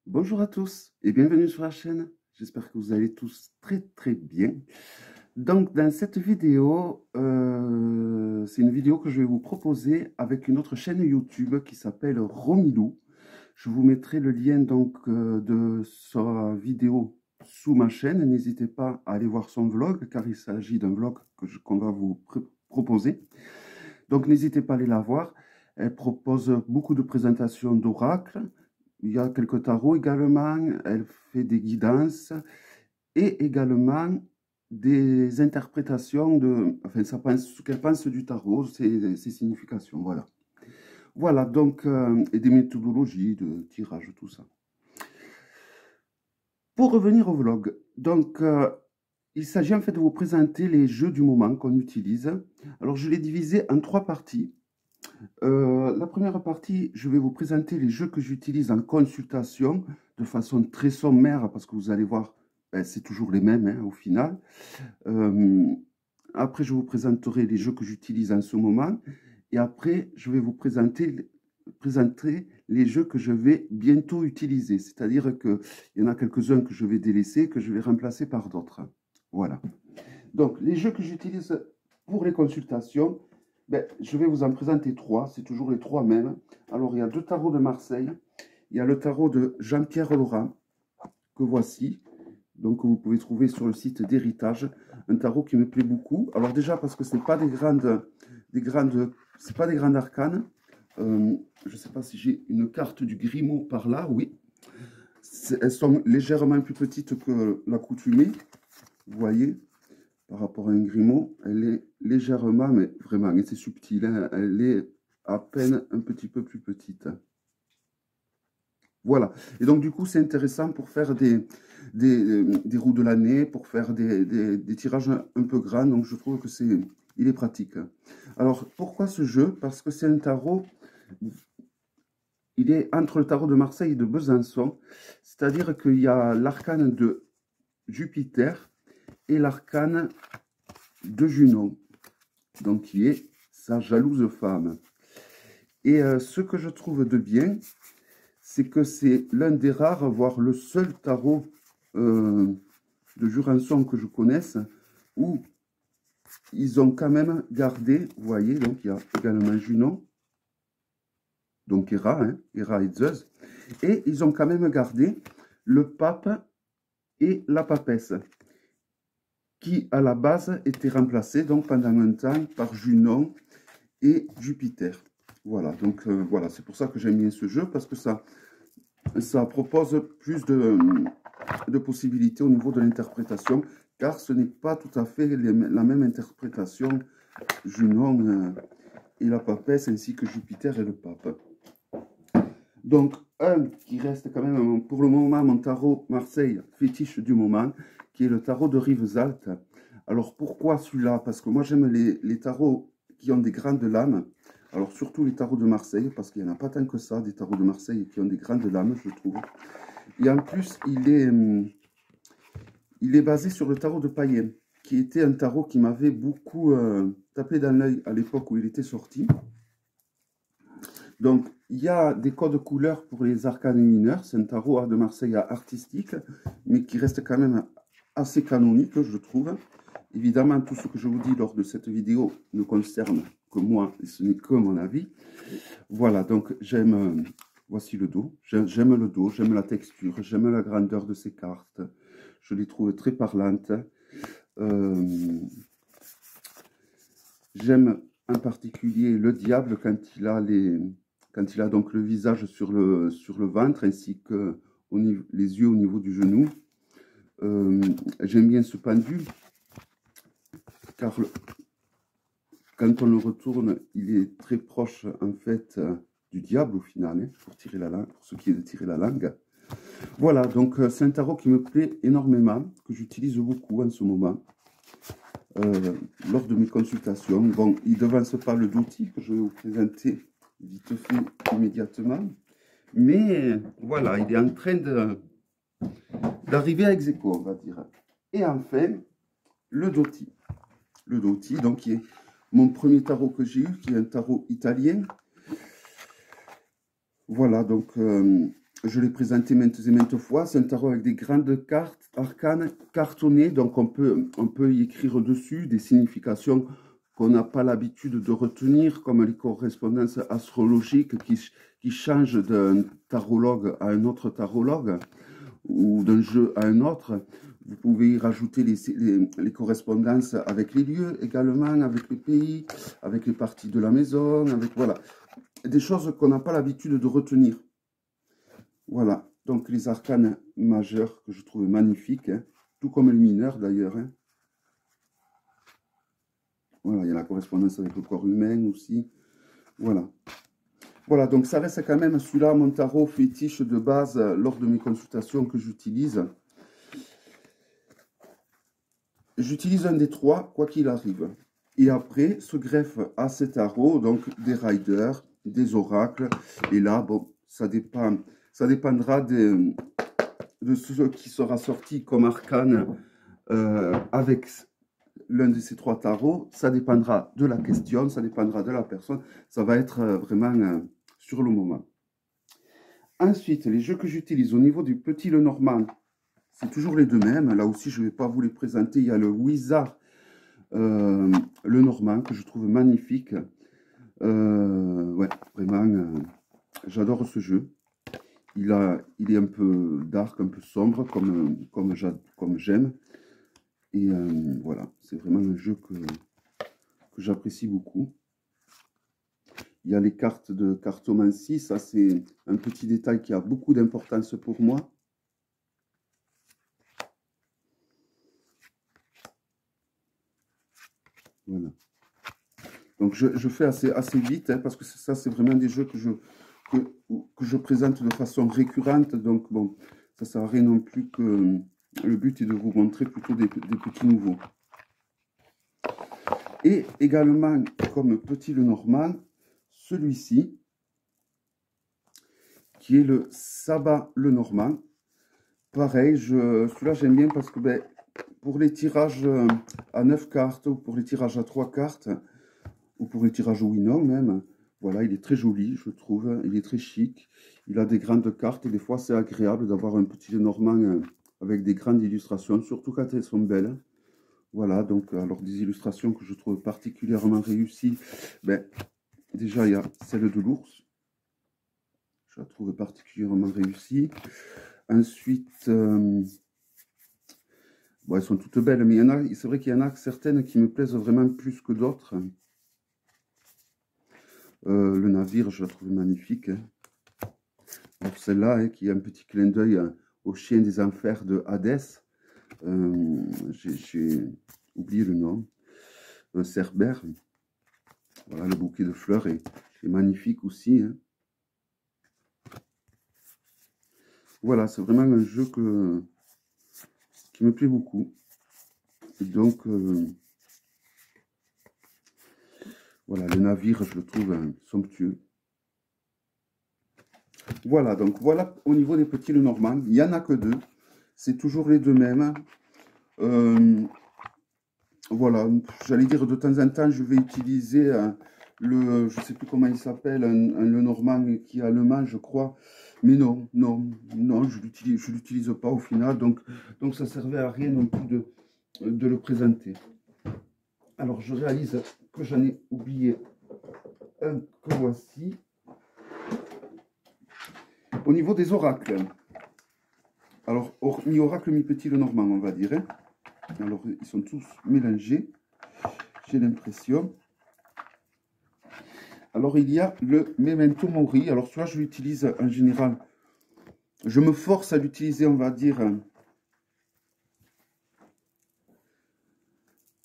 Bonjour à tous et bienvenue sur la chaîne. J'espère que vous allez tous très bien. Donc dans cette vidéo, c'est une vidéo que je vais vous proposer avec une autre chaîne YouTube qui s'appelle Romilou. Je vous mettrai le lien de sa vidéo sous ma chaîne. N'hésitez pas à aller voir son vlog car il s'agit d'un vlog qu'on va vous proposer. Donc n'hésitez pas à aller la voir. Elle propose beaucoup de présentations d'oracles. Il y a quelques tarots également, elle fait des guidances et également des interprétations enfin, ce qu'elle pense du tarot, ses significations, voilà. Voilà, donc, et des méthodologies de tirage, tout ça. Pour revenir au vlog, donc, il s'agit en fait de vous présenter les jeux du moment qu'on utilise. Alors, je l'ai divisé en 3 parties. La première partie, je vais vous présenter les jeux que j'utilise en consultation de façon très sommaire parce que vous allez voir, ben, c'est toujours les mêmes hein, au final. Après, je vous présenterai les jeux que j'utilise en ce moment et après, je vais vous présenter les jeux que je vais bientôt utiliser. C'est-à-dire qu'il y en a quelques-uns que je vais délaisser, que je vais remplacer par d'autres. Voilà. Donc, les jeux que j'utilise pour les consultations, ben, je vais vous en présenter 3, c'est toujours les 3 mêmes. Alors, il y a 2 tarots de Marseille, il y a le tarot de Jean-Pierre Laurent, que voici, donc vous pouvez trouver sur le site d'Héritage, un tarot qui me plaît beaucoup. Alors déjà parce que ce n'est pas c'est pas des grandes arcanes. Je ne sais pas si j'ai une carte du Grimaud par là, oui. Elles sont légèrement plus petites que l'accoutumée, vous voyez. Par rapport à un Grimaud, elle est légèrement, mais vraiment, c'est subtil, hein, elle est à peine un petit peu plus petite. Voilà. Et donc, du coup, c'est intéressant pour faire des roues de l'année, pour faire des tirages un peu grands. Donc, je trouve que il est pratique. Alors, pourquoi ce jeu? Parce que c'est un tarot, il est entre le tarot de Marseille et de Besançon. C'est-à-dire qu'il y a l'arcane de Jupiter et l'arcane de Junon, donc qui est sa jalouse femme. Et ce que je trouve de bien, c'est que c'est l'un des rares, voire le seul tarot de Jurançon que je connaisse, où ils ont quand même gardé, vous voyez, donc il y a également Junon, donc Héra, hein, Héra et Zeus, et ils ont quand même gardé le pape et la papesse, qui à la base étaient remplacés donc pendant un temps par Junon et Jupiter. Voilà, donc voilà, c'est pour ça que j'aime bien ce jeu, parce que ça propose plus de possibilités au niveau de l'interprétation, car ce n'est pas tout à fait la même interprétation Junon et la papesse, ainsi que Jupiter et le pape. Donc, un qui reste quand même pour le moment mon tarot Marseille fétiche du moment, qui est le tarot de Rivesaltes. Alors, pourquoi celui-là? Parce que moi, j'aime les tarots qui ont des grandes lames. Alors, surtout les tarots de Marseille, parce qu'il n'y en a pas tant que ça, des tarots de Marseille qui ont des grandes lames, je trouve. Et en plus, il est basé sur le tarot de Payen, qui était un tarot qui m'avait beaucoup tapé dans l'œil à l'époque où il était sorti. Donc, il y a des codes couleurs pour les arcanes mineurs. C'est un tarot de Marseille artistique, mais qui reste quand même assez canonique, je trouve. Évidemment, tout ce que je vous dis lors de cette vidéo ne concerne que moi, et ce n'est que mon avis. Voilà, donc j'aime... voici le dos. J'aime le dos, j'aime la texture, j'aime la grandeur de ces cartes. Je les trouve très parlantes. J'aime en particulier le diable quand il a donc le visage sur le ventre ainsi que les yeux au niveau du genou. J'aime bien ce pendu car quand on le retourne, il est très proche en fait du diable au final, hein, pour tirer la langue, pour ce qui est de tirer la langue. Voilà, donc c'est un tarot qui me plaît énormément, que j'utilise beaucoup en ce moment. Lors de mes consultations. Bon, il ne devance pas le Douti que je vais vous présenter vite fait immédiatement. Mais voilà, il est en train d'arriver à ex-aequo, on va dire. Et enfin, le Dotti. Le Dotti, donc, qui est mon premier tarot que j'ai eu, qui est un tarot italien. Voilà, donc, je l'ai présenté maintes et maintes fois. C'est un tarot avec des grandes cartes arcanes cartonnées. Donc, on peut y écrire dessus des significations qu'on n'a pas l'habitude de retenir, comme les correspondances astrologiques qui changent d'un tarologue à un autre tarologue ou d'un jeu à un autre. Vous pouvez y rajouter les correspondances avec les lieux également, avec les pays, avec les parties de la maison, avec voilà, des choses qu'on n'a pas l'habitude de retenir. Voilà, donc les arcanes majeurs que je trouve magnifiques, hein, tout comme les mineurs d'ailleurs. Hein. Voilà, il y a la correspondance avec le corps humain aussi. Voilà. Voilà, donc ça reste quand même celui-là, mon tarot fétiche de base lors de mes consultations que j'utilise. J'utilise un des trois, quoi qu'il arrive. Et après, se greffe à ces tarots, donc des riders, des oracles. Et là, bon, ça dépendra de ce qui sera sorti comme arcane avec l'un de ces trois tarots. Ça dépendra de la question, ça dépendra de la personne. Ça va être vraiment sur le moment. Ensuite, les jeux que j'utilise au niveau du petit Lenormand, c'est toujours les deux mêmes. Là aussi, je ne vais pas vous les présenter. Il y a le Wizard Lenormand que je trouve magnifique. Ouais, vraiment, j'adore ce jeu. Il est un peu dark, un peu sombre, comme j'aime. Et voilà, c'est vraiment un jeu que j'apprécie beaucoup. Il y a les cartes de cartomancie. Ça, c'est un petit détail qui a beaucoup d'importance pour moi. Voilà. Donc, je fais assez vite, hein, parce que ça, c'est vraiment des jeux que je présente de façon récurrente. Donc, bon, ça ne sert à rien non plus que... Le but est de vous montrer plutôt des petits nouveaux. Et également, comme petit Lenormand, celui-ci, qui est le Sabbat Lenormand. Pareil, celui-là, j'aime bien parce que ben, pour les tirages à 9 cartes, ou pour les tirages à 3 cartes, ou pour les tirages au Winon même, voilà, il est très joli, je trouve. Il est très chic. Il a des grandes cartes et des fois, c'est agréable d'avoir un petit Lenormand avec des grandes illustrations, surtout quand elles sont belles. Voilà, donc, alors des illustrations que je trouve particulièrement réussies. Ben, déjà, il y a celle de l'ours. Je la trouve particulièrement réussie. Ensuite, bon, elles sont toutes belles, mais c'est vrai qu'il y en a certaines qui me plaisent vraiment plus que d'autres. Le navire, je la trouve magnifique. Hein. Alors celle-là, hein, qui a un petit clin d'œil au chien des enfers de Hadès. J'ai oublié le nom. Cerbère. Voilà, le bouquet de fleurs est magnifique aussi. Hein. Voilà, c'est vraiment un jeu qui me plaît beaucoup. Et donc, voilà, le navire, je le trouve somptueux. Voilà, donc voilà au niveau des petits Lenormand. Il n'y en a que deux. C'est toujours les deux mêmes. Voilà, j'allais dire de temps en temps, je vais utiliser je ne sais plus comment il s'appelle, un Lenormand qui est allemand, je crois. Mais non, je l'utilise pas au final. Donc ça ne servait à rien non plus de le présenter. Alors, je réalise que j'en ai oublié un que voici. Au niveau des oracles, alors, mi-oracle, mi-petit Lenormand, on va dire. Hein. Alors, ils sont tous mélangés, j'ai l'impression. Alors, il y a le Memento Mori. Alors, celui-là, je l'utilise en général. Je me force à l'utiliser, on va dire.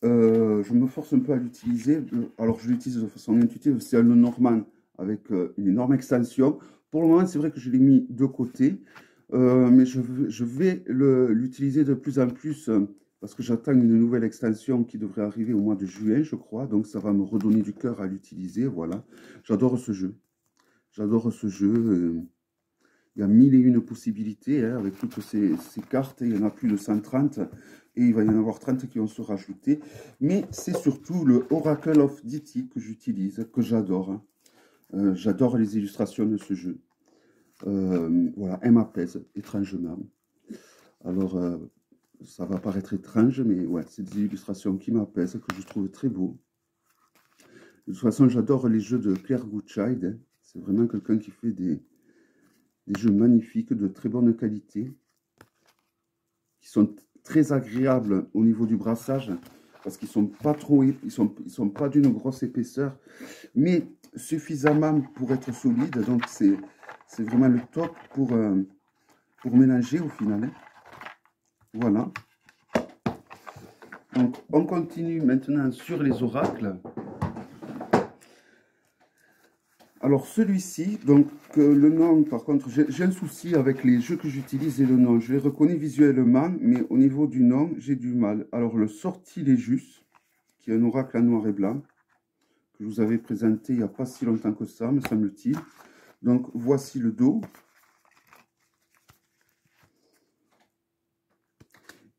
Je me force un peu à l'utiliser. Alors, je l'utilise de façon intuitive. C'est un Lenormand avec une énorme extension. Pour le moment, c'est vrai que je l'ai mis de côté. Mais je vais l'utiliser de plus en plus parce que j'attends une nouvelle extension qui devrait arriver au mois de juin, je crois. Donc, ça va me redonner du cœur à l'utiliser. Voilà. J'adore ce jeu. J'adore ce jeu. Il y a 1001 possibilités hein, avec toutes ces cartes. Il y en a plus de 130. Et il va y en avoir 30 qui vont se rajouter. Mais c'est surtout le Oracle of Deity que j'utilise, que j'adore. Hein. J'adore les illustrations de ce jeu. Voilà, elle m'apaise étrangement. Alors, ça va paraître étrange, mais ouais, c'est des illustrations qui m'apaisent, que je trouve très beau. De toute façon, j'adore les jeux de Claire Goodchild, hein. C'est vraiment quelqu'un qui fait des jeux magnifiques, de très bonne qualité, qui sont très agréables au niveau du brassage, parce qu'ils sont pas trop, ils sont pas d'une grosse épaisseur, mais suffisamment pour être solides. Donc c'est vraiment le top pour mélanger au final, hein. Voilà. Donc on continue maintenant sur les oracles. Alors celui-ci, donc le nom, par contre, j'ai un souci avec les jeux que j'utilise et le nom. Je les reconnais visuellement, mais au niveau du nom, j'ai du mal. Alors le Sortilégis, qui est un oracle en noir et blanc, que je vous avais présenté il n'y a pas si longtemps que ça, me semble-t-il. Donc voici le dos.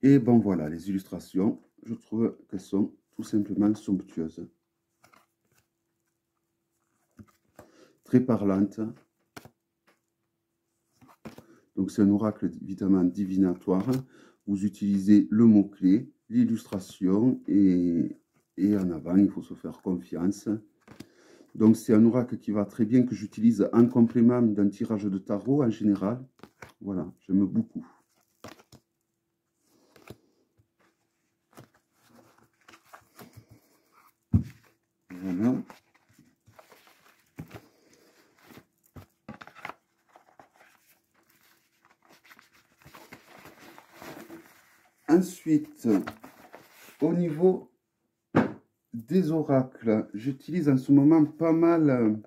Et bon voilà, les illustrations, je trouve qu'elles sont tout simplement somptueuses. Très parlante. Donc c'est un oracle évidemment divinatoire. Vous utilisez le mot-clé, l'illustration et en avant, il faut se faire confiance. Donc c'est un oracle qui va très bien, que j'utilise en complément d'un tirage de tarot en général. Voilà, j'aime beaucoup. Voilà. Ensuite, au niveau des oracles, j'utilise en ce moment pas mal,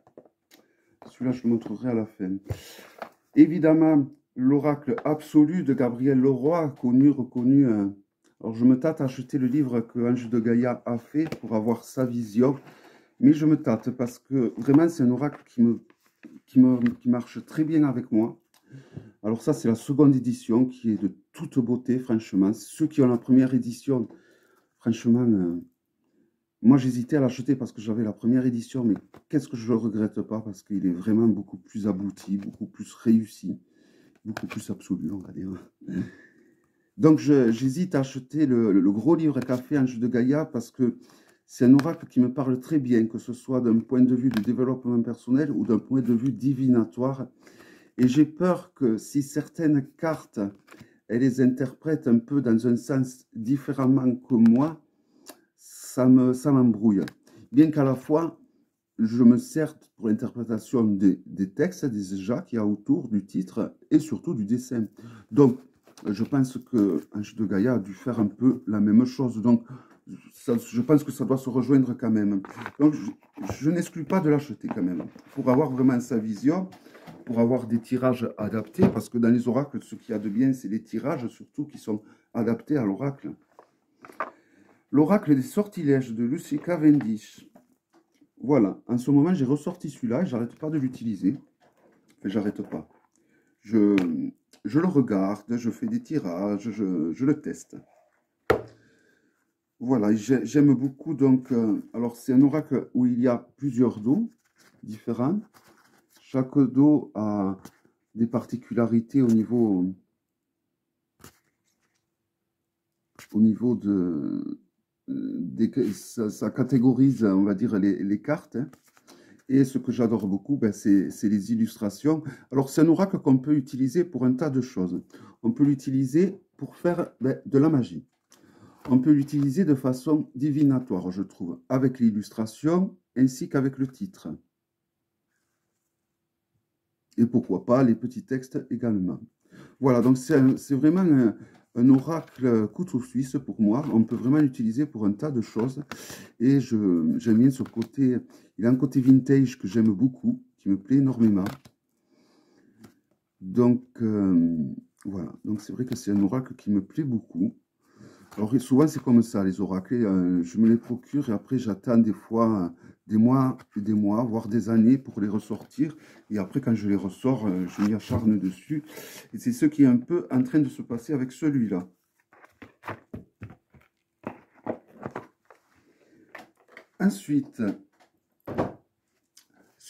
celui-là je le montrerai à la fin. Évidemment, l'oracle absolu de Gabriel Leroy, connu, reconnu. Alors je me tâte à acheter le livre que Ange de Gaïa a fait pour avoir sa vision, mais je me tâte parce que vraiment c'est un oracle qui marche très bien avec moi. Alors ça, c'est la seconde édition qui est de toute beauté, franchement. Ceux qui ont la première édition, franchement, moi j'hésitais à l'acheter parce que j'avais la première édition, mais qu'est-ce que je ne regrette pas parce qu'il est vraiment beaucoup plus abouti, beaucoup plus réussi, beaucoup plus absolu, on va dire. Donc j'hésite à acheter le gros livre qu'a fait Ange de Gaïa parce que c'est un oracle qui me parle très bien, que ce soit d'un point de vue du développement personnel ou d'un point de vue divinatoire. Et j'ai peur que si certaines cartes, elles les interprètent un peu dans un sens différemment que moi, ça m'embrouille. Bien qu'à la fois, je me sers pour l'interprétation des textes déjà qu'il y a autour du titre et surtout du dessin. Donc, je pense que Ange de Gaïa a dû faire un peu la même chose. Donc, je pense que ça doit se rejoindre quand même. Donc, je n'exclus pas de l'acheter quand même, pour avoir vraiment sa vision, pour avoir des tirages adaptés, parce que dans les oracles, ce qu'il y a de bien, c'est les tirages, surtout, qui sont adaptés à l'oracle. L'oracle des sortilèges de Lucy Cavendish. Voilà, en ce moment, j'ai ressorti celui-là, j'arrête pas de l'utiliser. Enfin, j'arrête pas. Je le regarde, je fais des tirages, je le teste. Voilà, j'aime beaucoup, donc, alors c'est un oracle où il y a plusieurs dos différents. Chaque dos a des particularités au niveau de... ça catégorise, on va dire, les cartes, hein. Et ce que j'adore beaucoup, ben, c'est les illustrations. Alors, c'est un oracle qu'on peut utiliser pour un tas de choses. On peut l'utiliser pour faire de la magie. On peut l'utiliser de façon divinatoire, je trouve, avec l'illustration ainsi qu'avec le titre. Et pourquoi pas les petits textes également. Voilà, donc c'est vraiment un oracle couteau suisse pour moi. On peut vraiment l'utiliser pour un tas de choses. Et j'aime bien ce côté, il a un côté vintage que j'aime beaucoup, qui me plaît énormément. Donc, voilà, donc c'est vrai que c'est un oracle qui me plaît beaucoup. Alors souvent c'est comme ça, les oracles, je me les procure et après j'attends des fois des mois et des mois, voire des années pour les ressortir. Et après quand je les ressors, je m'y acharne dessus. Et c'est ce qui est un peu en train de se passer avec celui-là. Ensuite,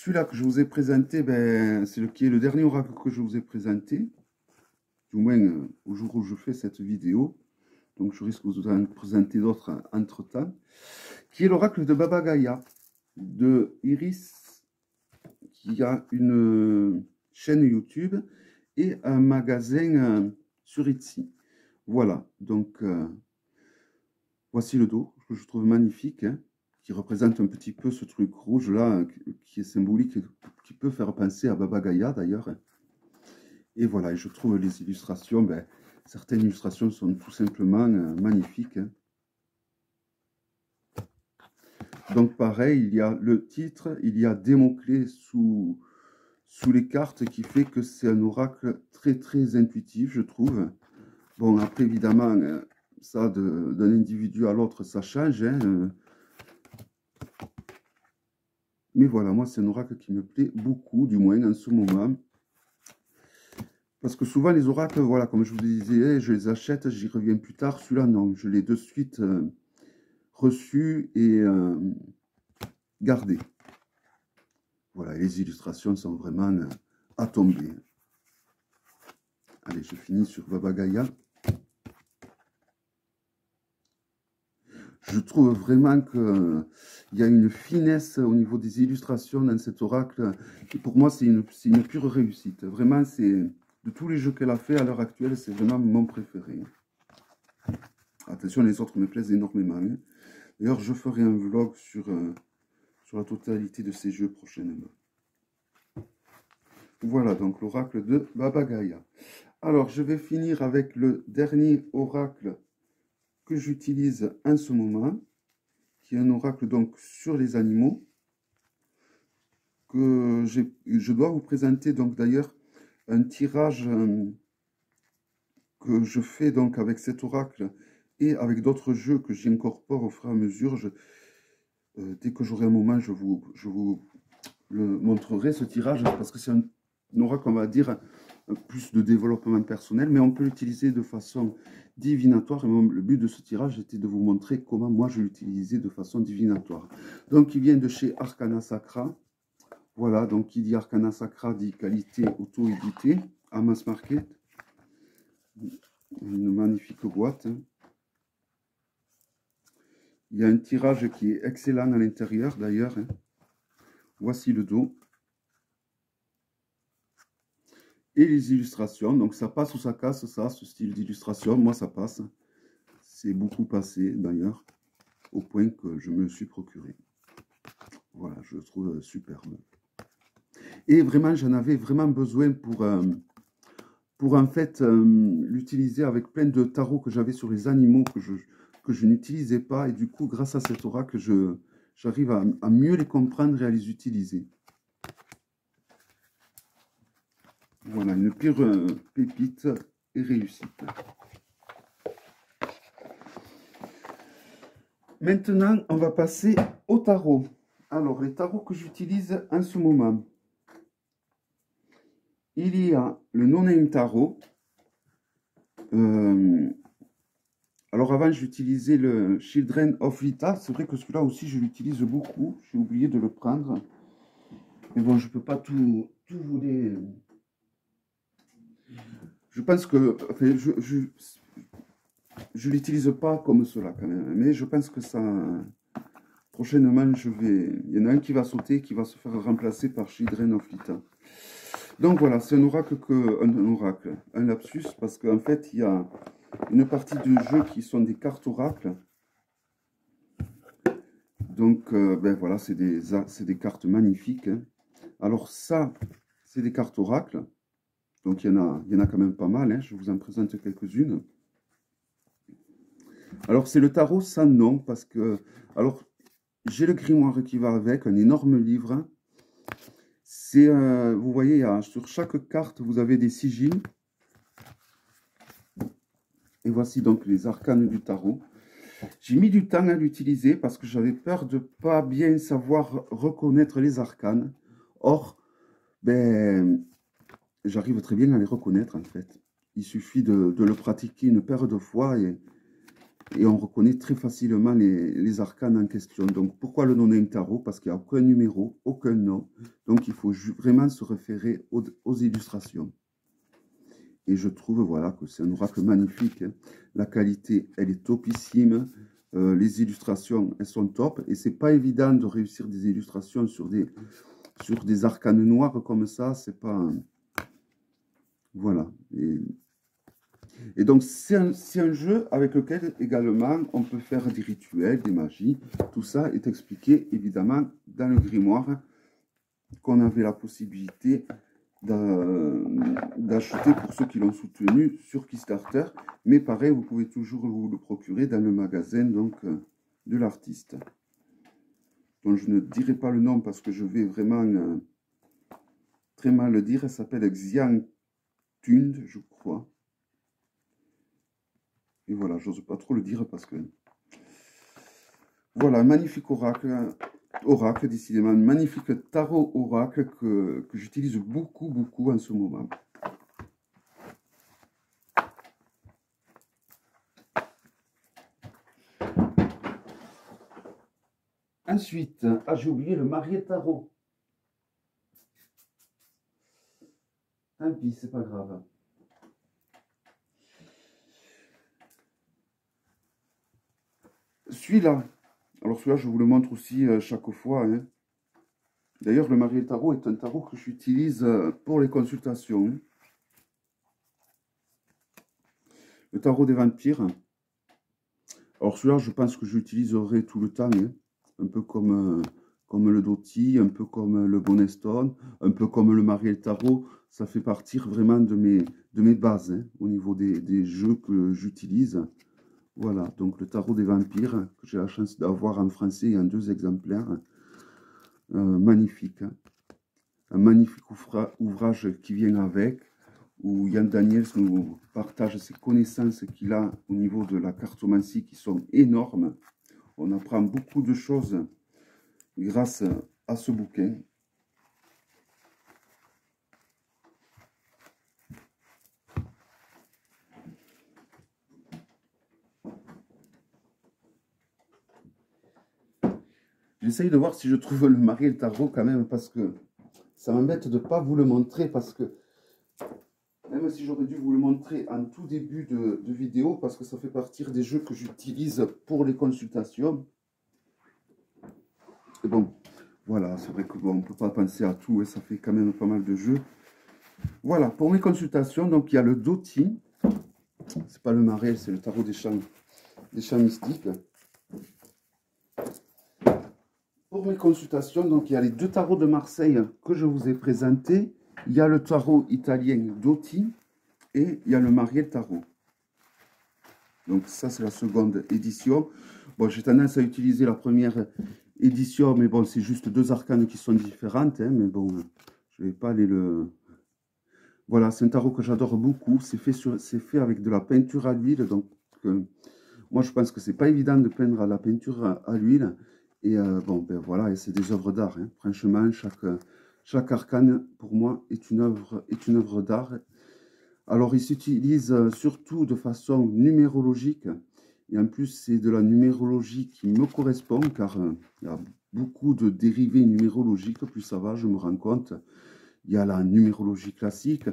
celui-là que je vous ai présenté, ben, c'est le dernier oracle que je vous ai présenté. Du moins, au jour où je fais cette vidéo. Donc, je risque de vous en présenter d'autres entre-temps. Qui est l'oracle de Baba Gaïa, de Iris, qui a une chaîne YouTube et un magasin sur Etsy. Voilà, donc voici le dos, que je trouve magnifique, hein, qui représente un petit peu ce truc rouge là, qui est symbolique, qui peut faire penser à Baba Gaïa d'ailleurs. Et voilà, et je trouve les illustrations, ben, certaines illustrations sont tout simplement magnifiques. Hein. Donc pareil, il y a le titre, il y a des mots-clés sous les cartes qui fait que c'est un oracle très très intuitif, je trouve. Bon, après évidemment, ça d'un individu à l'autre, ça change. Hein. Mais voilà, moi c'est un oracle qui me plaît beaucoup, du moins en ce moment. Parce que souvent les oracles, voilà, comme je vous disais, je les achète, j'y reviens plus tard. Celui-là, non, je l'ai de suite reçu et gardé. Voilà, les illustrations sont vraiment à tomber. Allez, je finis sur Baba Gaïa. Je trouve vraiment qu'il y a une finesse au niveau des illustrations dans cet oracle. Et pour moi, c'est une pure réussite. Vraiment, c'est de tous les jeux qu'elle a fait à l'heure actuelle, c'est vraiment mon préféré. Attention, les autres me plaisent énormément. Hein. D'ailleurs, je ferai un vlog sur la totalité de ces jeux prochainement. Voilà donc l'oracle de Baba Gaïa. Alors, je vais finir avec le dernier oracle que j'utilise en ce moment, qui est un oracle donc sur les animaux, que je dois vous présenter donc d'ailleurs un tirage que je fais donc avec cet oracle et avec d'autres jeux que j'incorpore au fur et à mesure. Dès que j'aurai un moment, je vous le montrerai, ce tirage, parce que c'est un oracle, on va dire, plus de développement personnel, mais on peut l'utiliser de façon divinatoire. Et le but de ce tirage était de vous montrer comment moi je l'utilisais de façon divinatoire. Donc, il vient de chez Arcana Sacra. Voilà, donc qui dit Arcana Sacra dit qualité auto-édité à Mass Market. Une magnifique boîte. Il y a un tirage qui est excellent à l'intérieur d'ailleurs. Voici le dos. Et les illustrations. Donc ça passe ou ça casse, ça, ce style d'illustration. Moi, ça passe. C'est beaucoup passé d'ailleurs, au point que je me le suis procuré. Voilà, je le trouve superbe. Et vraiment, j'en avais vraiment besoin pour en fait l'utiliser avec plein de tarots que j'avais sur les animaux que je n'utilisais pas. Et du coup, grâce à cet oracle, j'arrive à mieux les comprendre et à les utiliser. Voilà, une pure pépite et réussite. Maintenant, on va passer au tarot. Alors, les tarots que j'utilise en ce moment. Il y a le No-Name Tarot. Alors avant, j'utilisais le Children of Vita. C'est vrai que celui-là aussi, je l'utilise beaucoup. J'ai oublié de le prendre. Mais bon, je ne peux pas tout vous les... Je pense que... Enfin, je l'utilise pas comme cela quand même. Mais je pense que ça... Prochainement, il y en a un qui va sauter, qui va se faire remplacer par Children of Vita. Donc voilà, c'est un oracle, un lapsus, parce qu'en fait, il y a une partie du jeu qui sont des cartes oracles. Donc, ben voilà, c'est des cartes magnifiques. Hein. Alors ça, c'est des cartes oracles. Donc il y en a quand même pas mal. Hein. Je vous en présente quelques-unes. Alors c'est le tarot sans nom, parce que... Alors, j'ai le grimoire qui va avec, un énorme livre. C'est, vous voyez, sur chaque carte, vous avez des sigils. Et voici donc les arcanes du tarot. J'ai mis du temps à l'utiliser parce que j'avais peur de ne pas bien savoir reconnaître les arcanes. Or, ben, j'arrive très bien à les reconnaître en fait. Il suffit de le pratiquer une paire de fois et Et on reconnaît très facilement les arcanes en question. Donc, pourquoi le no-name tarot? Parce qu'il n'y a aucun numéro, aucun nom. Donc, il faut vraiment se référer aux illustrations. Et je trouve, voilà, que c'est un oracle magnifique. Hein. La qualité, elle est topissime. Les illustrations, elles sont top. Et c'est pas évident de réussir des illustrations sur des arcanes noirs comme ça. C'est pas... Voilà. Et donc, c'est un jeu avec lequel également on peut faire des rituels, des magies. Tout ça est expliqué évidemment dans le grimoire qu'on avait la possibilité d'acheter pour ceux qui l'ont soutenu sur Kickstarter. Mais pareil, vous pouvez toujours vous le procurer dans le magasin donc, de l'artiste. Donc, je ne dirai pas le nom parce que je vais vraiment très mal le dire. Elle s'appelle Xiang Tund, je crois. Et voilà, j'ose pas trop le dire parce que... Voilà, magnifique oracle, décidément, magnifique tarot oracle que j'utilise beaucoup, beaucoup en ce moment. Ensuite, j'ai oublié le marié tarot. Tant pis, c'est pas grave. Celui-là, alors celui-là, je vous le montre aussi chaque fois. Hein. D'ailleurs, le marié tarot est un tarot que j'utilise pour les consultations. Hein. Le tarot des vampires. Alors celui-là, je pense que j'utiliserai tout le temps. Hein. Un peu comme le Doti, un peu comme le Bonestone, un peu comme le marié tarot. Ça fait partie vraiment de mes bases hein, au niveau des jeux que j'utilise. Voilà, donc le tarot des vampires, que j'ai la chance d'avoir en français et en 2 exemplaires. Magnifique. Hein. Un magnifique ouvrage qui vient avec, où Yann Daniels nous partage ses connaissances qu'il a au niveau de la cartomancie qui sont énormes. On apprend beaucoup de choses grâce à ce bouquin. J'essaye de voir si je trouve le marié et le tarot quand même, parce que ça m'embête de ne pas vous le montrer, parce que même si j'aurais dû vous le montrer en tout début de vidéo, parce que ça fait partie des jeux que j'utilise pour les consultations. Et bon, voilà, c'est vrai que bon, on ne peut pas penser à tout, et ça fait quand même pas mal de jeux. Voilà, pour mes consultations, donc il y a le Doti, c'est pas le marais, c'est le tarot des champs mystiques. Pour mes consultations, donc il y a les 2 tarots de Marseille que je vous ai présentés. Il y a le tarot italien Doti et il y a le marié tarot. Donc ça, c'est la seconde édition. Bon, j'ai tendance à utiliser la première édition, mais bon, c'est juste 2 arcanes qui sont différentes. Hein, mais bon, je ne vais pas aller le... Voilà, c'est un tarot que j'adore beaucoup. C'est fait avec de la peinture à l'huile. Donc, moi, je pense que c'est pas évident de peindre à la peinture à l'huile. Et bon, ben voilà, c'est des œuvres d'art. Hein. Franchement, chaque arcane, pour moi, est une œuvre d'art. Alors, il s'utilise surtout de façon numérologique. Et en plus, c'est de la numérologie qui me correspond, car il y a beaucoup de dérivés numérologiques. Plus ça va, je me rends compte. Il y a la numérologie classique,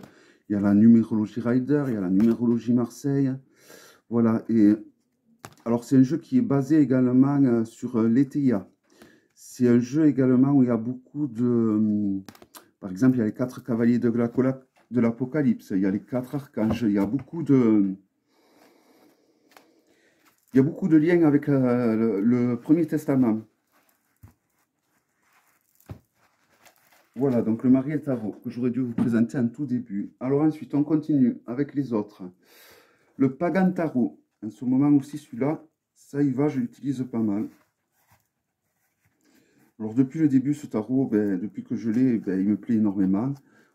il y a la numérologie Rider, il y a la numérologie Marseille. Voilà, et alors c'est un jeu qui est basé également sur l'ETIA. C'est un jeu également où il y a beaucoup de... Par exemple, il y a les 4 cavaliers de l'Apocalypse, il y a les 4 archanges, il y a beaucoup de... Il y a beaucoup de liens avec le Premier Testament. Voilà, donc le marié tarot que j'aurais dû vous présenter en tout début. Alors ensuite, on continue avec les autres. Le Pagan tarot. En ce moment aussi, celui-là, ça y va, je l'utilise pas mal. Alors depuis le début, ce tarot, ben, depuis que je l'ai, ben, il me plaît énormément.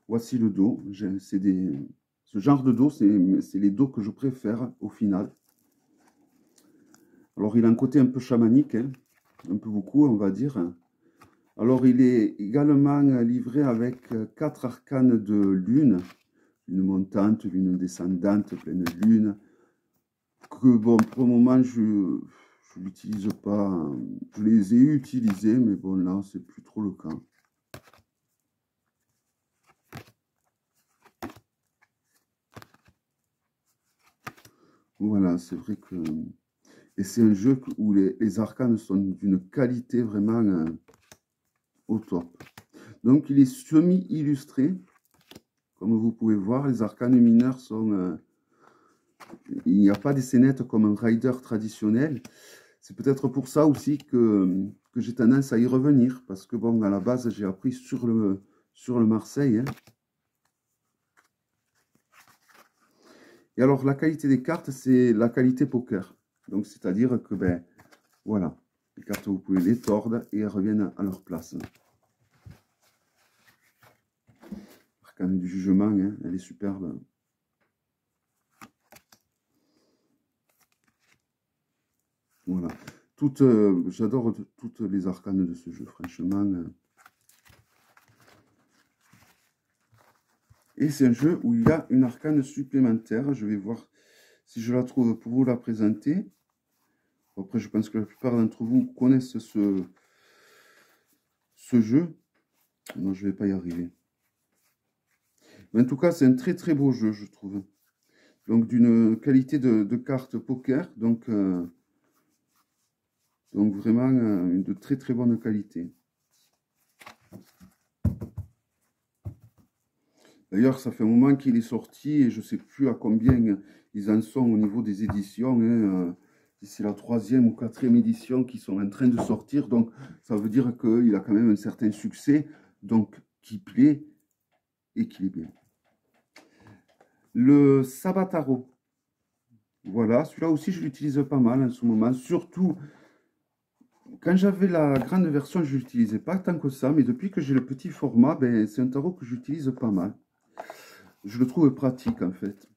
Voici le dos. Ce genre de dos, c'est les dos que je préfère au final. Alors il a un côté un peu chamanique, hein, un peu beaucoup, on va dire. Alors, il est également livré avec 4 arcanes de lune, lune montante, lune descendante, pleine lune, que bon, pour le moment, je l'utilise pas. Je les ai utilisés, mais bon, là, c'est plus trop le cas. Voilà, c'est vrai que... Et c'est un jeu où les arcanes sont d'une qualité vraiment au top. Donc, il est semi-illustré. Comme vous pouvez voir, les arcanes mineurs sont... il n'y a pas des scénettes comme un rider traditionnel. C'est peut-être pour ça aussi que j'ai tendance à y revenir. Parce que, bon, à la base, j'ai appris sur le Marseille. Hein. Et alors, la qualité des cartes, c'est la qualité poker. Donc, c'est-à-dire que, ben, voilà. Les cartes, vous pouvez les tordre et elles reviennent à leur place. Arcane du jugement, hein, elle est superbe. Voilà. J'adore toutes les arcanes de ce jeu, franchement. Et c'est un jeu où il y a une arcane supplémentaire. Je vais voir si je la trouve pour vous la présenter. Après, je pense que la plupart d'entre vous connaissent ce jeu. Non, je ne vais pas y arriver. Mais en tout cas, c'est un très très beau jeu, je trouve. Donc, d'une qualité de cartes poker. Donc vraiment, de très très bonne qualité. D'ailleurs, ça fait un moment qu'il est sorti et je ne sais plus à combien ils en sont au niveau des éditions. Hein. C'est la 3e ou 4e édition qui sont en train de sortir. Donc, ça veut dire qu'il a quand même un certain succès. Donc, qui plaît et qui est bien. Le Sabataro. Voilà, celui-là aussi, je l'utilise pas mal en ce moment. Surtout, quand j'avais la grande version, je ne l'utilisais pas tant que ça. Mais depuis que j'ai le petit format, ben, c'est un tarot que j'utilise pas mal. Je le trouve pratique, en fait.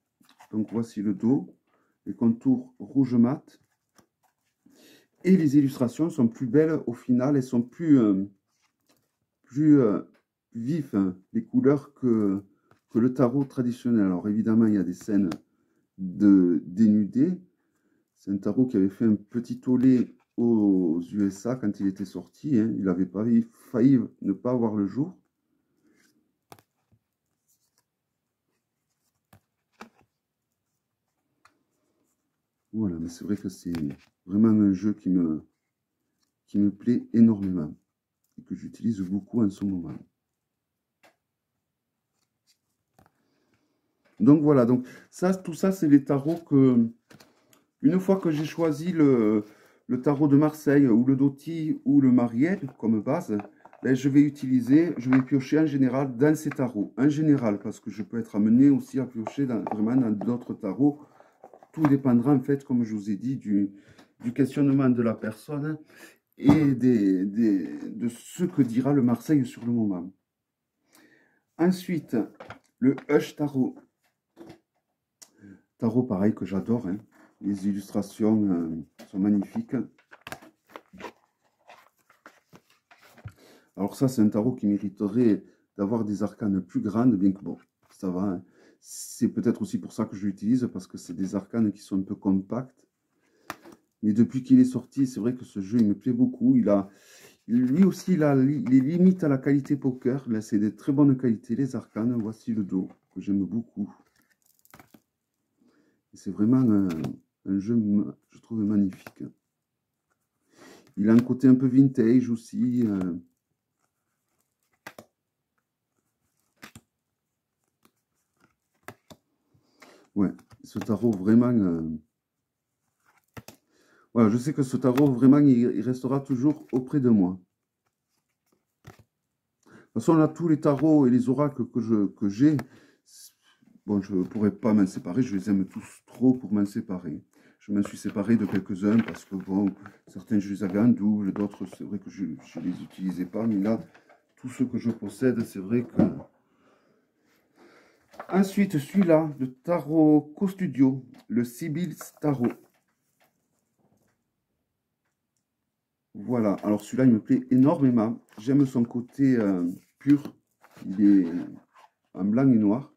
Donc, voici le dos. Les contours rouge mat. Et les illustrations sont plus belles au final. Elles sont plus vives, hein, les couleurs que le tarot traditionnel. Alors, évidemment, il y a des scènes de dénudés. C'est un tarot qui avait fait un petit tollé aux USA quand il était sorti. Hein. Il avait failli ne pas avoir le jour. Voilà, mais c'est vrai que c'est vraiment un jeu qui me plaît énormément et que j'utilise beaucoup en ce moment. Donc voilà, donc ça, tout ça, c'est les tarots que, une fois que j'ai choisi le tarot de Marseille ou le Doty ou le Marielle comme base, ben, je vais piocher en général dans ces tarots. En général, parce que je peux être amené aussi à piocher vraiment dans d'autres tarots. Tout dépendra en fait, comme je vous ai dit, du questionnement de la personne et de ce que dira le Marseille sur le moment. Ensuite, le Hush Tarot. Tarot pareil que j'adore, hein. Les illustrations sont magnifiques. Alors ça, c'est un tarot qui mériterait d'avoir des arcanes plus grandes, bien que bon, ça va. Hein. C'est peut-être aussi pour ça que je l'utilise, parce que c'est des arcanes qui sont un peu compactes. Mais depuis qu'il est sorti, c'est vrai que ce jeu, il me plaît beaucoup. Lui aussi, il est limite à la qualité poker. Là, c'est de très bonne qualité, les arcanes. Voici le dos, que j'aime beaucoup. C'est vraiment un jeu, je trouve, magnifique. Il a un côté un peu vintage aussi. Ouais, ce tarot vraiment... voilà, je sais que ce tarot vraiment, il restera toujours auprès de moi. De toute façon, là, tous les tarots et les oracles que j'ai, bon, je ne pourrais pas m'en séparer. Je les aime tous trop pour m'en séparer. Je m'en suis séparé de quelques-uns parce que, bon, certains, je les avais en double. D'autres, c'est vrai que je ne les utilisais pas. Mais là, tous ceux que je possède, c'est vrai que... Ensuite, celui-là, le tarot Co-Studio, le Sibyl's Tarot. Voilà, alors celui-là, il me plaît énormément. J'aime son côté pur. Il est en blanc et noir.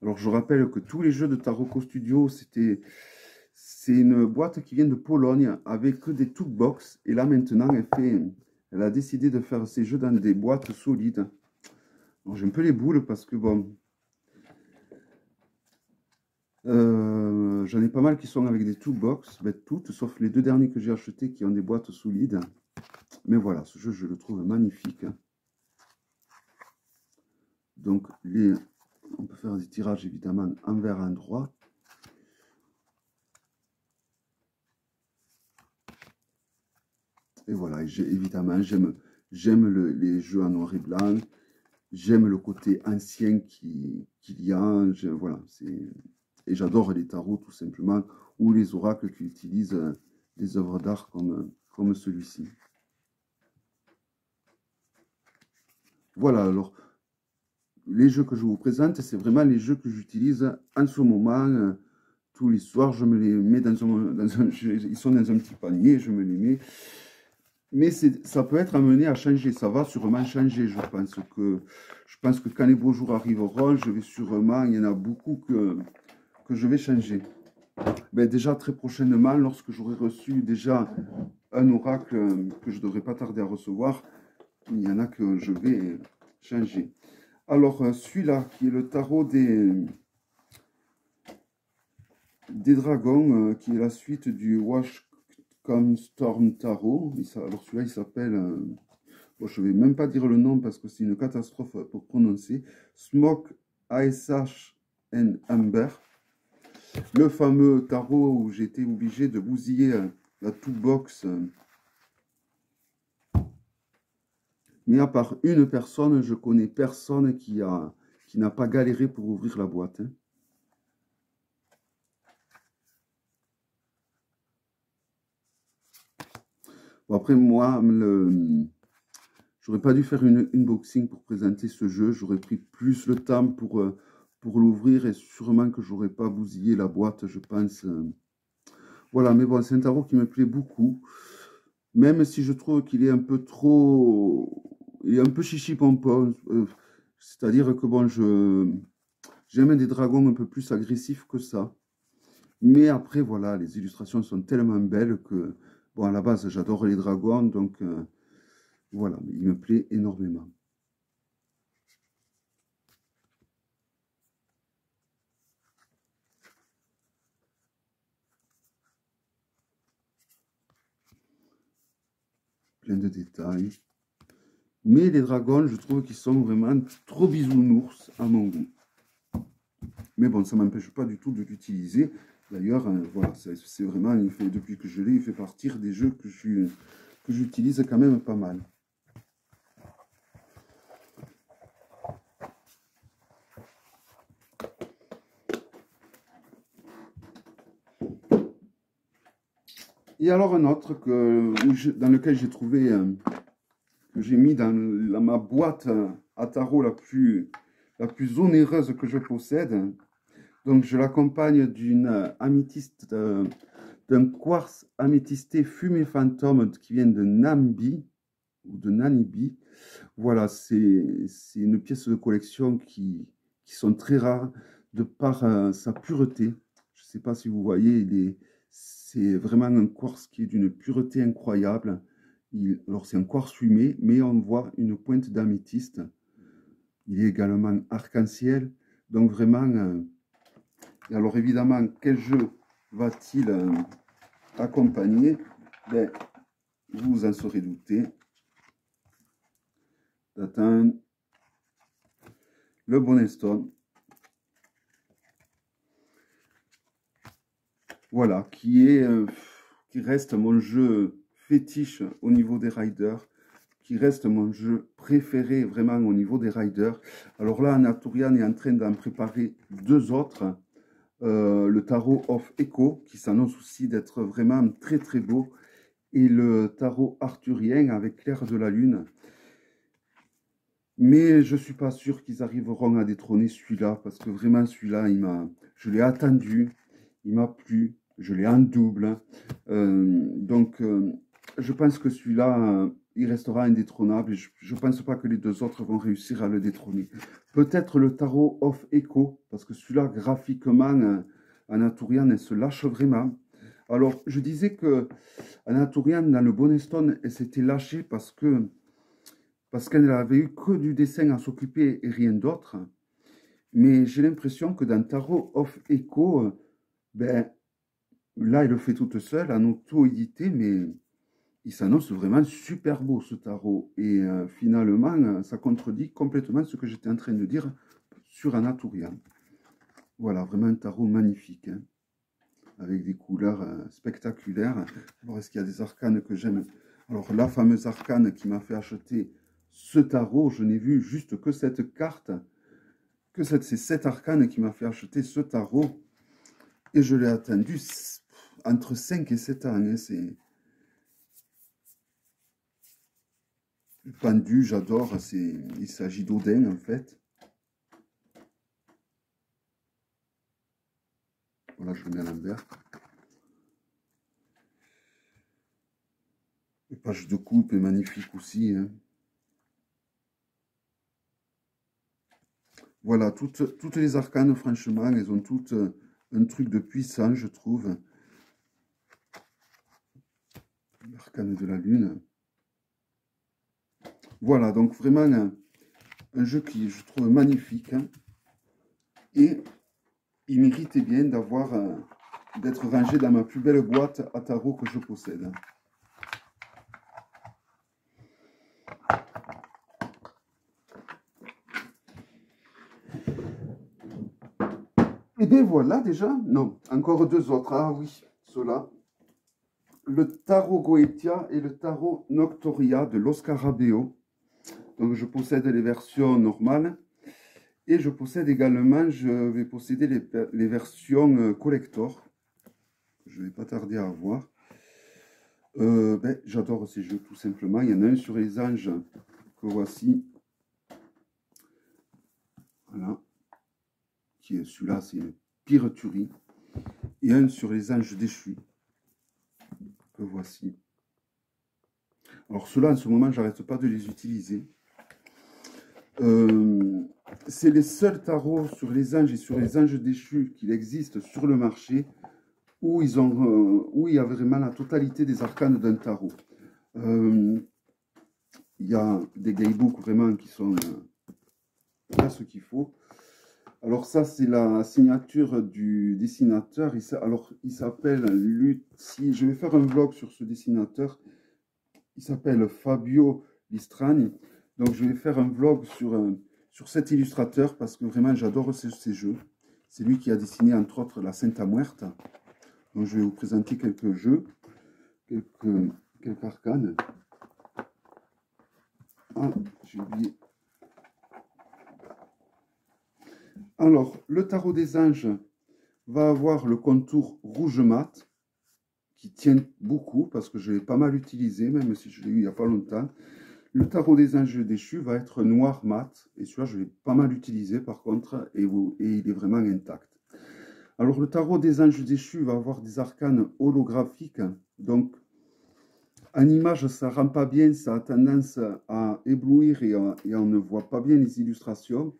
Alors, je rappelle que tous les jeux de Taroko Studio, c'est une boîte qui vient de Pologne avec que des toolbox. Et là, maintenant, elle a décidé de faire ses jeux dans des boîtes solides. Alors, j'ai un peu les boules parce que, bon, j'en ai pas mal qui sont avec des toolbox, ben, toutes, sauf les deux derniers que j'ai achetés qui ont des boîtes solides. Mais voilà, ce jeu, je le trouve magnifique. Donc, on peut faire des tirages, évidemment, envers endroit. Et voilà, évidemment, j'aime les jeux en noir et blanc. J'aime le côté ancien qu'il y a. Voilà, et j'adore les tarots, tout simplement, ou les oracles qui utilisent des œuvres d'art comme celui-ci. Voilà, alors, les jeux que je vous présente, c'est vraiment les jeux que j'utilise en ce moment. Tous les soirs, je me les mets ils sont dans un petit panier, je me les mets. Mais ça peut être amené à changer, ça va sûrement changer, je pense que quand les beaux jours arriveront, il y en a beaucoup que je vais changer. Ben déjà très prochainement, lorsque j'aurai reçu déjà un oracle que je ne devrais pas tarder à recevoir, il y en a que je vais changer. Alors celui-là, qui est le tarot des dragons, qui est la suite du Washcombe Storm Tarot. Alors celui-là, il s'appelle, bon, je ne vais même pas dire le nom parce que c'est une catastrophe pour prononcer, Smoke, ASH and Amber. Le fameux tarot où j'ai été obligé de bousiller la toolbox. Mais à part une personne, je connais personne qui n'a pas galéré pour ouvrir la boîte. Hein. Bon, après, moi, j'aurais pas dû faire une unboxing pour présenter ce jeu. J'aurais pris plus le temps pour l'ouvrir et sûrement que j'aurais pas bousillé la boîte, je pense. Voilà, mais bon, c'est un tarot qui me plaît beaucoup. Même si je trouve qu'il est un peu trop... Il est un peu chichi-pompon. C'est-à-dire que bon, j'aime des dragons un peu plus agressifs que ça. Mais après, voilà, les illustrations sont tellement belles que... Bon, à la base, j'adore les dragons, donc voilà, il me plaît énormément. Plein de détails. Mais les dragons, je trouve qu'ils sont vraiment trop bisounours à mon goût. Mais bon, ça ne m'empêche pas du tout de l'utiliser. D'ailleurs, voilà, c'est vraiment, depuis que je l'ai, il fait partir des jeux que j'utilise quand même pas mal. Et alors un autre dans lequel j'ai trouvé, que j'ai mis dans ma boîte à tarot la plus onéreuse que je possède. Donc je l'accompagne d'une améthyste, d'un quartz améthysté fumé fantôme qui vient de Nambi, ou de Nanibi. Voilà, c'est une pièce de collection qui sont très rares de par sa pureté. Je ne sais pas si vous voyez, c'est vraiment un quartz qui est d'une pureté incroyable. Alors c'est un quartz fumé, mais on voit une pointe d'améthyste. Il est également arc-en-ciel. Donc vraiment, et alors évidemment, quel jeu va-t-il accompagner? Ben, vous vous en serez douté. D'atteindre le bonnet stone. Voilà, qui reste mon jeu fétiche au niveau des riders, qui reste mon jeu préféré vraiment au niveau des riders. Alors là, Anatolian est en train d'en préparer deux autres. Le tarot of Echo, qui s'annonce aussi d'être vraiment très très beau, et le tarot arthurien avec l'air de la lune. Mais je ne suis pas sûr qu'ils arriveront à détrôner celui-là, parce que vraiment celui-là, je l'ai attendu, il m'a plu, je l'ai en double. Donc je pense que celui-là il restera indétrônable. Et je ne pense pas que les deux autres vont réussir à le détrôner. Peut-être le tarot of Echo, parce que celui-là, graphiquement, Anaturian, elle se lâche vraiment. Alors, je disais que Anaturian, dans le Bonnet Stone, elle s'était lâchée parce qu'elle n'avait eu que du dessin à s'occuper et rien d'autre. Mais j'ai l'impression que dans Tarot of Echo, ben, là, elle le fait toute seule, en auto-édité, mais il s'annonce vraiment super beau ce tarot. Et finalement, ça contredit complètement ce que j'étais en train de dire sur Anaturian. Voilà, vraiment un tarot magnifique, hein, avec des couleurs spectaculaires. Alors, est-ce qu'il y a des arcanes que j'aime? Alors, la fameuse arcane qui m'a fait acheter ce tarot, je n'ai vu juste que cette carte, c'est cette arcane qui m'a fait acheter ce tarot. Et je l'ai attendu entre 5 et 7 ans. Hein, c'est pendu, j'adore. Il s'agit d'Odin, en fait. Voilà, je le mets à l'envers. La page de coupe est magnifique aussi. Hein. Voilà, toutes les arcanes, franchement, elles ont toutes un truc de puissant, je trouve. L'arcane de la lune. Voilà, donc vraiment un jeu qui, je trouve, magnifique. Hein. Et il méritait bien d'être rangé dans ma plus belle boîte à tarot que je possède. Et bien voilà déjà, non, encore deux autres, ah oui, ceux-là. Le tarot Goetia et le tarot Noctoria de l'Oscar Rabeo. Donc je possède les versions normales. Et je possède également, je vais posséder les versions collector. Je ne vais pas tarder à avoir. Ben, j'adore ces jeux tout simplement. Il y en a un sur les anges que voici. Voilà. Qui est celui-là, c'est une pire tuerie. Et un sur les anges déchus que voici. Alors ceux-là, en ce moment, j'arrête pas de les utiliser. C'est les seuls tarots sur les anges et sur les anges déchus qu'il existe sur le marché où il y a vraiment la totalité des arcanes d'un tarot. Il y a des guidebooks vraiment qui sont là ce qu'il faut. Alors ça, c'est la signature du dessinateur. Alors, il s'appelle Lutti. Je vais faire un vlog sur ce dessinateur. Il s'appelle Fabio Listrani. Donc, je vais faire un vlog sur cet illustrateur parce que vraiment, j'adore ces jeux. C'est lui qui a dessiné, entre autres, la Santa Muerta. Donc, je vais vous présenter quelques jeux, quelques arcanes. Ah, j'ai oublié. Alors, le tarot des anges va avoir le contour rouge mat, qui tient beaucoup, parce que je l'ai pas mal utilisé, même si je l'ai eu il n'y a pas longtemps. Le tarot des anges déchus va être noir mat, et celui-là, je l'ai pas mal utilisé, par contre, et il est vraiment intact. Alors, le tarot des anges déchus va avoir des arcanes holographiques, donc, en image, ça rend pas bien, ça a tendance à éblouir et on ne voit pas bien les illustrations.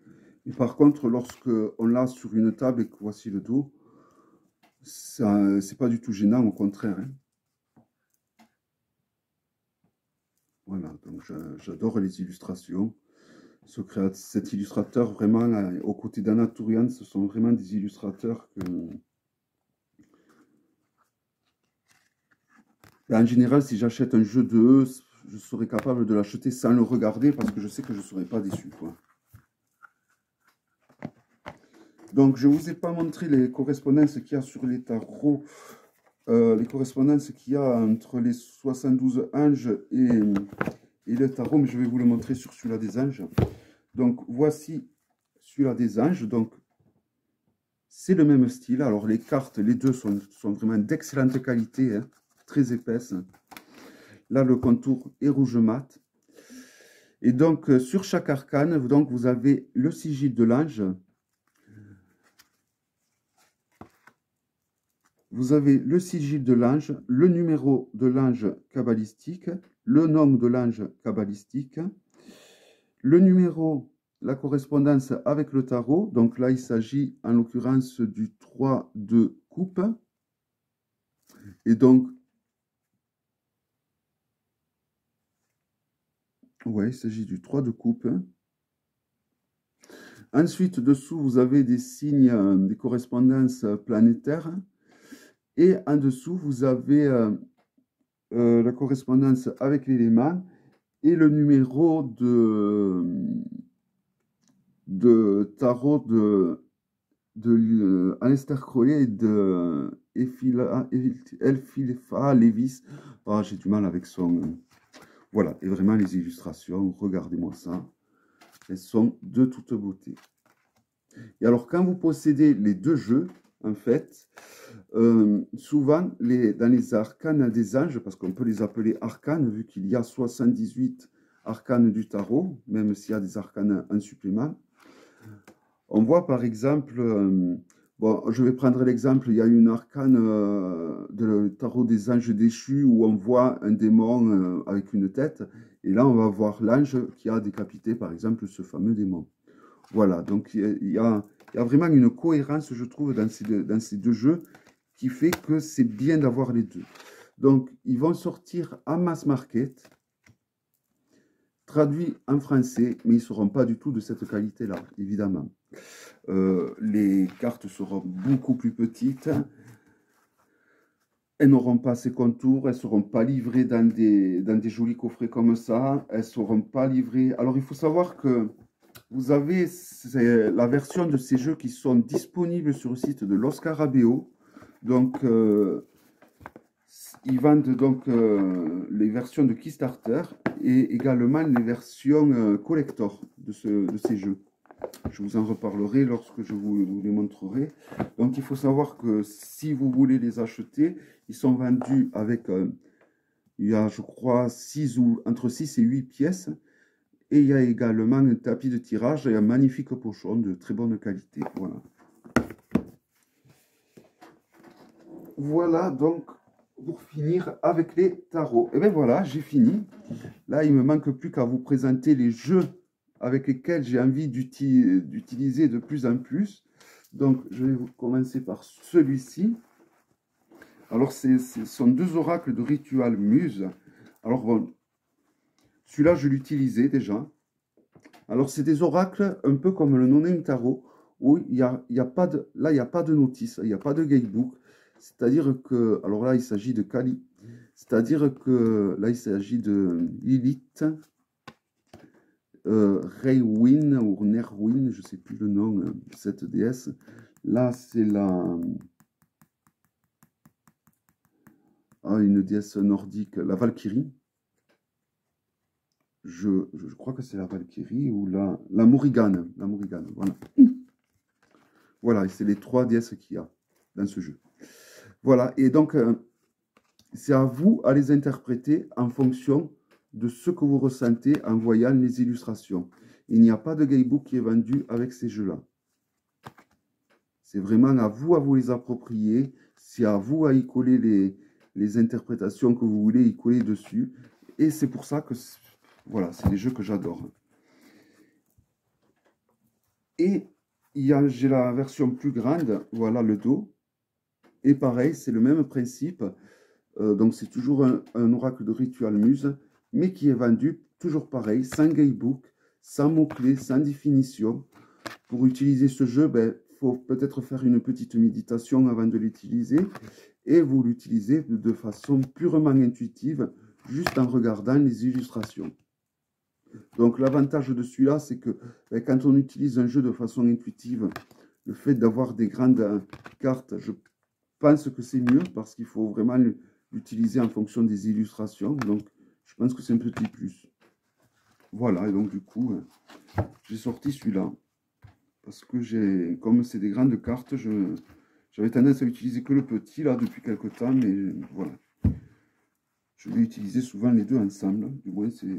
Et par contre, lorsque on l'a sur une table et que voici le dos, c'est pas du tout gênant, au contraire. Hein. Voilà, donc j'adore les illustrations. Cet illustrateur, vraiment, aux côtés d'Anaturian, ce sont vraiment des illustrateurs que... En général, si j'achète un jeu de eux, je serais capable de l'acheter sans le regarder parce que je sais que je ne serai pas déçu, quoi. Donc, je ne vous ai pas montré les correspondances qu'il y a sur les tarots, les correspondances qu'il y a entre les 72 anges et le tarot, mais je vais vous le montrer sur celui-là des anges. Donc, voici celui-là des anges. Donc, c'est le même style. Alors, les cartes, les deux sont vraiment d'excellente qualité, hein, très épaisses. Là, le contour est rouge mat. Et donc, sur chaque arcane, donc, vous avez le sigil de l'ange. Vous avez le sigil de l'ange, le numéro de l'ange kabbalistique le nom de l'ange kabbalistique, le numéro, la correspondance avec le tarot. Donc là, il s'agit en l'occurrence du 3 de coupe. Et donc, ouais, il s'agit du 3 de coupe. Ensuite, dessous, vous avez des signes, des correspondances planétaires. Et en dessous, vous avez la correspondance avec l'élément et le numéro de tarot de Aleister Crowley et de Elphilefa Lévis. Oh, j'ai du mal avec son... Voilà, et vraiment les illustrations, regardez-moi ça. Elles sont de toute beauté. Et alors, quand vous possédez les deux jeux, en fait, souvent, dans les arcanes des anges, parce qu'on peut les appeler arcanes, vu qu'il y a 78 arcanes du tarot, même s'il y a des arcanes en supplément, on voit par exemple, bon, je vais prendre l'exemple, il y a une arcane de tarot des anges déchus où on voit un démon avec une tête, et là on va voir l'ange qui a décapité par exemple ce fameux démon. Voilà, donc il y a vraiment une cohérence, je trouve, dans ces deux jeux, qui fait que c'est bien d'avoir les deux. Donc, ils vont sortir en mass market, traduits en français, mais ils ne seront pas du tout de cette qualité-là, évidemment. Les cartes seront beaucoup plus petites. Elles n'auront pas ces contours, elles ne seront pas livrées dans des jolis coffrets comme ça. Elles ne seront pas livrées... Alors, il faut savoir que vous avez la version de ces jeux qui sont disponibles sur le site de Los Scarabeo. Donc, ils vendent donc les versions de Kickstarter et également les versions collector de ces jeux. Je vous en reparlerai lorsque je vous les montrerai. Donc, il faut savoir que si vous voulez les acheter, ils sont vendus avec, il y a, je crois, entre 6 et 8 pièces. Et il y a également un tapis de tirage et un magnifique pochon de très bonne qualité. Voilà. Voilà donc pour finir avec les tarots. Et bien voilà, j'ai fini. Là, il ne me manque plus qu'à vous présenter les jeux avec lesquels j'ai envie d'utiliser de plus en plus. Donc, je vais commencer par celui-ci. Alors, ce sont deux oracles de Ritual Muse. Alors, bon, celui-là, je l'utilisais déjà. Alors, c'est des oracles un peu comme le No-Name Tarot, où il y a pas de, là, il n'y a pas de notice, il n'y a pas de guidebook. C'est-à-dire que, alors là, il s'agit de Kali. C'est-à-dire que là, il s'agit de Lilith, Raywin ou Nerwin, je ne sais plus le nom de cette déesse. Là, c'est une déesse nordique, la Valkyrie. Je crois que c'est la Valkyrie ou la Morrigan. La Morrigan, voilà. Voilà, c'est les trois déesses qu'il y a dans ce jeu. Voilà, et donc, c'est à vous à les interpréter en fonction de ce que vous ressentez en voyant les illustrations. Il n'y a pas de guidebook qui est vendu avec ces jeux-là. C'est vraiment à vous les approprier. C'est à vous à y coller les interprétations que vous voulez y coller dessus. Et c'est pour ça que, voilà, c'est des jeux que j'adore. Et j'ai la version plus grande, voilà le dos. Et pareil, c'est le même principe. Donc c'est toujours un oracle de Ritual Muse, mais qui est vendu toujours pareil, sans guidebook, sans mots-clés, sans définition. Pour utiliser ce jeu, il faut peut-être faire une petite méditation avant de l'utiliser. Et vous l'utilisez de façon purement intuitive, juste en regardant les illustrations. Donc l'avantage de celui-là, c'est que quand on utilise un jeu de façon intuitive, le fait d'avoir des grandes cartes, je pense que c'est mieux parce qu'il faut vraiment l'utiliser en fonction des illustrations. Donc je pense que c'est un petit plus. Voilà, et donc du coup, j'ai sorti celui-là. Parce que comme c'est des grandes cartes, j'avais tendance à utiliser que le petit là depuis quelques temps, mais voilà. Je vais utiliser souvent les deux ensemble. Du moins, c'est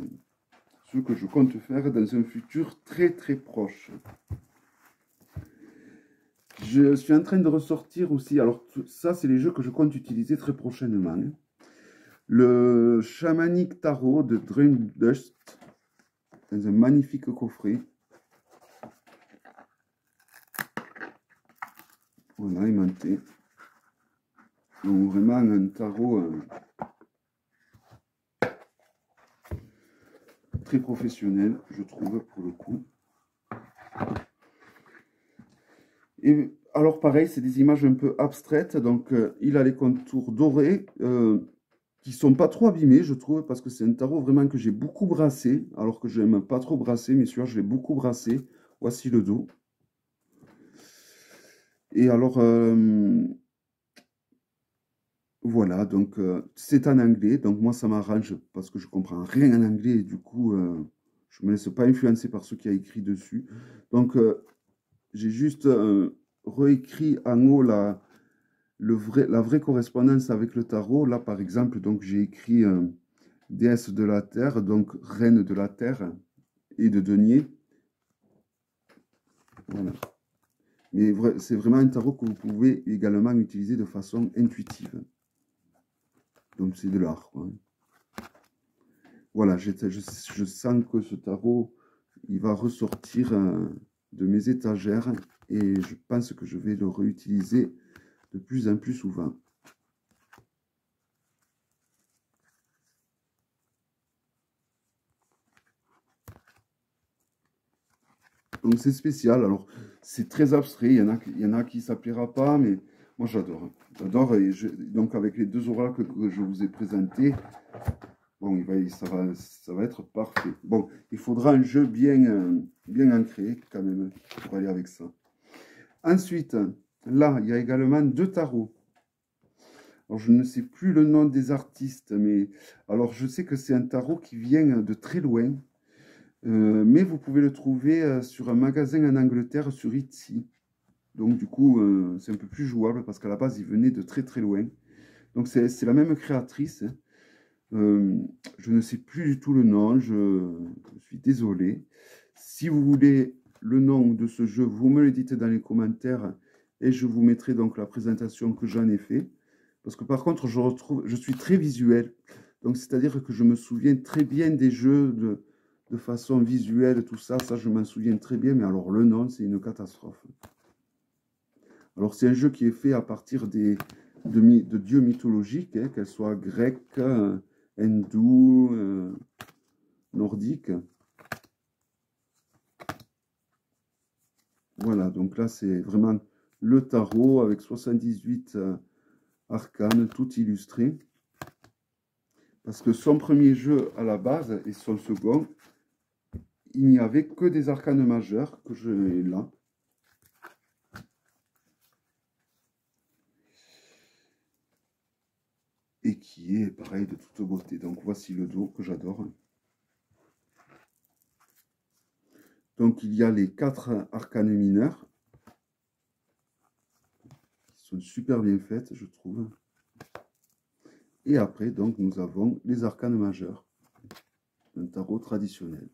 ce que je compte faire dans un futur très très proche. Je suis en train de ressortir aussi, alors ça c'est les jeux que je compte utiliser très prochainement. Le Shamanic Tarot de Dream Dust, dans un magnifique coffret. Voilà, aimanté. Donc vraiment un tarot très professionnel, je trouve, pour le coup. Et alors pareil, c'est des images un peu abstraites, donc il a les contours dorés, qui sont pas trop abîmés, je trouve, parce que c'est un tarot vraiment que j'ai beaucoup brassé, alors que je n'aime pas trop brasser, mais celui-là, je l'ai beaucoup brassé. Voici le dos. Et alors, voilà, donc c'est en anglais, donc moi ça m'arrange parce que je comprends rien en anglais et du coup je me laisse pas influencer par ce qui a écrit dessus. Donc j'ai juste réécrit en haut la vraie correspondance avec le tarot. Là par exemple, donc j'ai écrit déesse de la terre, donc reine de la terre et de denier. Voilà. Mais c'est vraiment un tarot que vous pouvez également utiliser de façon intuitive. Donc c'est de l'art, quoi. Voilà, je sens que ce tarot, il va ressortir de mes étagères et je pense que je vais le réutiliser de plus en plus souvent. Donc c'est spécial, alors c'est très abstrait, il y en a qui ne s'appellera pas, mais moi j'adore. J'adore, et donc avec les deux oracles que je vous ai présentés, bon, ça va être parfait. Bon, il faudra un jeu bien ancré quand même pour aller avec ça. Ensuite, là, il y a également deux tarots. Alors, je ne sais plus le nom des artistes, mais alors je sais que c'est un tarot qui vient de très loin, mais vous pouvez le trouver sur un magasin en Angleterre sur Etsy. Donc, du coup, c'est un peu plus jouable parce qu'à la base, il venait de très très loin. Donc, c'est la même créatrice. Je ne sais plus du tout le nom, je suis désolé. Si vous voulez le nom de ce jeu, vous me le dites dans les commentaires et je vous mettrai donc la présentation que j'en ai fait. Parce que par contre, je suis très visuel. Donc, c'est-à-dire que je me souviens très bien des jeux de façon visuelle, tout ça. Ça, je m'en souviens très bien. Mais alors, le nom, c'est une catastrophe. Alors, c'est un jeu qui est fait à partir de dieux mythologiques, hein, qu'elles soient grecques, hindous, nordiques. Voilà, donc là, c'est vraiment le tarot avec 78 arcanes, tout illustré. Parce que son premier jeu à la base et son second, il n'y avait que des arcanes majeurs que je ai là. Et qui est pareil de toute beauté. Donc voici le dos que j'adore. Donc il y a les 4 arcanes mineurs. Qui sont super bien faites, je trouve. Et après, donc, nous avons les arcanes majeurs. Un tarot traditionnel.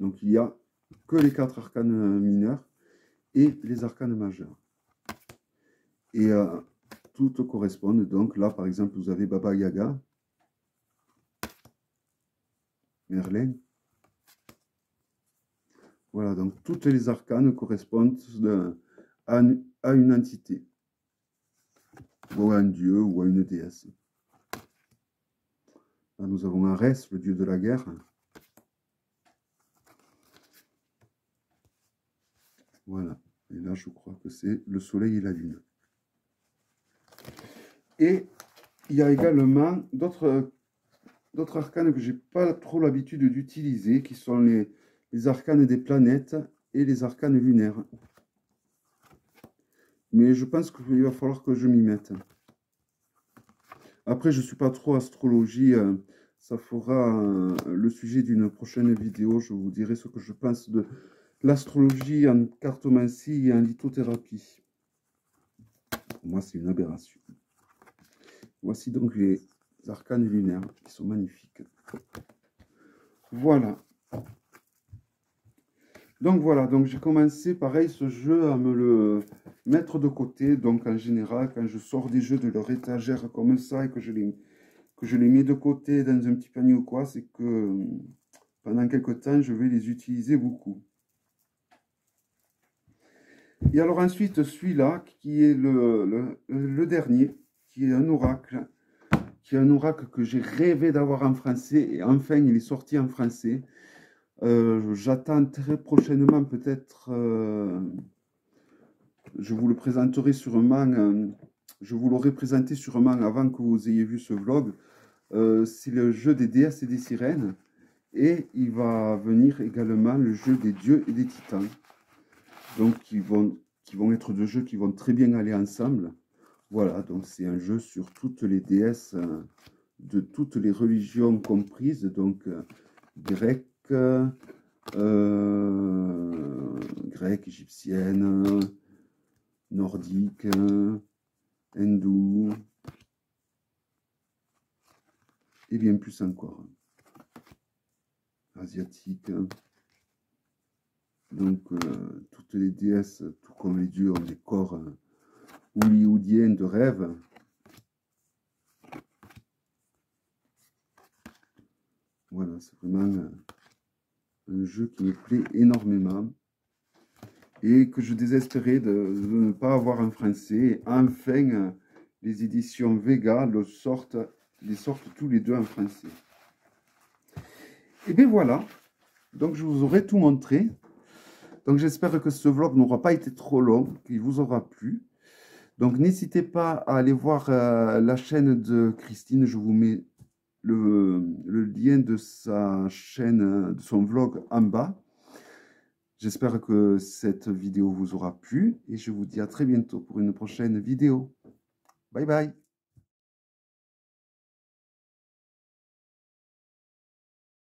Donc il n'y a que les 4 arcanes mineurs et les arcanes majeurs. Et toutes correspondent. Donc là, par exemple, vous avez Baba Yaga, Merlin. Voilà, donc toutes les arcanes correspondent à une entité, ou à un dieu, ou à une déesse. Là, nous avons Arès, le dieu de la guerre. Voilà, et là, je crois que c'est le soleil et la lune. Et il y a également d'autres arcanes que j'ai pas trop l'habitude d'utiliser, qui sont les arcanes des planètes et les arcanes lunaires. Mais je pense qu'il va falloir que je m'y mette. Après, je ne suis pas trop astrologie. Ça fera le sujet d'une prochaine vidéo. Je vous dirai ce que je pense de l'astrologie en cartomancie et en lithothérapie. Pour moi, c'est une aberration. Voici donc les arcanes lunaires qui sont magnifiques. Voilà. Donc voilà, donc j'ai commencé pareil ce jeu à me le mettre de côté. Donc en général, quand je sors des jeux de leur étagère comme ça et que je que je les mets de côté dans un petit panier ou quoi, c'est que pendant quelques temps, je vais les utiliser beaucoup. Et alors ensuite, celui-là, qui est le dernier, qui est un oracle, que j'ai rêvé d'avoir en français, et enfin, il est sorti en français. J'attends très prochainement, peut-être, je vous le présenterai sûrement, je vous l'aurai présenté sûrement avant que vous ayez vu ce vlog. C'est le jeu des déesses et des sirènes. Et il va venir également le jeu des dieux et des titans. Donc, qui vont être deux jeux qui vont très bien aller ensemble. Voilà, donc c'est un jeu sur toutes les déesses de toutes les religions comprises. Donc, grecques, égyptiennes, nordiques, hindoues, et bien plus encore. Asiatiques. Donc, toutes les déesses, tout comme les dieux, ont des corps hollywoodiens de rêve. Voilà, c'est vraiment un jeu qui me plaît énormément et que je désespérais de ne pas avoir en français. Et enfin, les éditions Vega les sortent tous les deux en français. Et bien voilà, donc je vous aurai tout montré. Donc j'espère que ce vlog n'aura pas été trop long, qu'il vous aura plu. Donc n'hésitez pas à aller voir la chaîne de Christine, je vous mets le lien de sa chaîne, de son vlog en bas. J'espère que cette vidéo vous aura plu et je vous dis à très bientôt pour une prochaine vidéo. Bye bye!